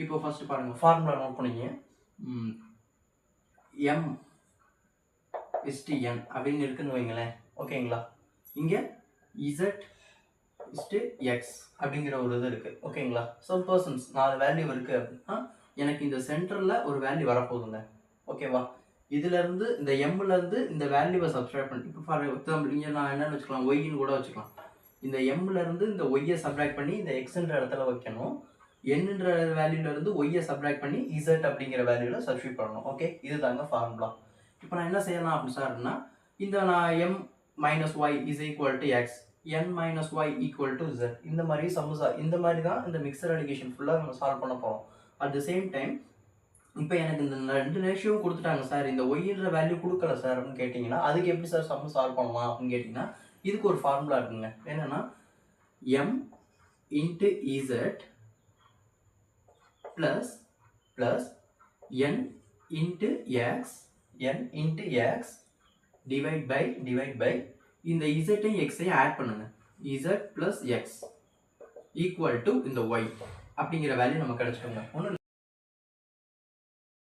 இப்போ ஃபர்ஸ்ட் பாருங்க, formula note பண்ணிங்க. m is to n அப்படின்னு இருக்குன்னு வைங்களேன். ஓகேங்களா? இங்க z is to x அப்படிங்கிற ஒரு இது இருக்கு. ஓகேங்களா? சம் பர்சன்ஸ் 4 வேல்யூ இருக்கு அப்படின்னா எனக்கு இந்த சென்டர்ல ஒரு வேல்யூ வரப்போகுதுங்க. ஓகேவா? இதுல இருந்து இந்த mல இருந்து இந்த வேல்யூவை சப்ட்ராக்ட் பண்ணி, இப்போ ஃபார் எக்ஸாம்பிள் இங்க நான் என்னன்னு வச்சுக்கலாம், ஒய்ன்னு கூட வச்சுக்கலாம். இந்த mல இருந்து இந்த ஒய்யை சப்ட்ராக்ட் பண்ணி இந்த எக்ஸ்ன்ற இடத்துல வைக்கணும். என்னன்ற வேல்யூல இருந்து ஒய்யை சப்ட்ராக்ட் பண்ணி z அப்படிங்கிற வேல்யூல சப்ஸ்டிட்யூட் பண்ணணும். ஓகே, இதுதாங்க ஃபார்முலா. இப்போ நான் என்ன செய்யலாம் அப்படின்னு சார்னா, இந்த நான் m minus y is equal to x, n minus y equal to z, இந்த மாதிரி சம்ஸா இந்த மாதிரி தான் இந்த மிக்சர் அலிகேஷன் ஃபுல்லாக நம்ம சால்வ் பண்ண போகிறோம். அட் த சேம் டைம் இப்போ எனக்கு இந்த 2 ரேஷியோவும் கொடுத்துட்டாங்க சார், இந்த ஒய்ன்ற வேல்யூ கொடுக்கல சார் அப்படின்னு கேட்டிங்கன்னா, அதுக்கு எப்படி சார் சம் சால்வ் பண்ணலாம் அப்படின்னு கேட்டிங்கன்னா, இதுக்கு ஒரு ஃபார்முலா இருக்குங்க. என்னன்னா m into z plus n into x divide by இந்த z ஐயும் x ஐயும் ஆட் பண்ணுங்க. z plus x equal to இந்த y அப்படிங்கிற வேல்யூ நமக்கு கிடைச்சிடுங்க. ஒன்றும்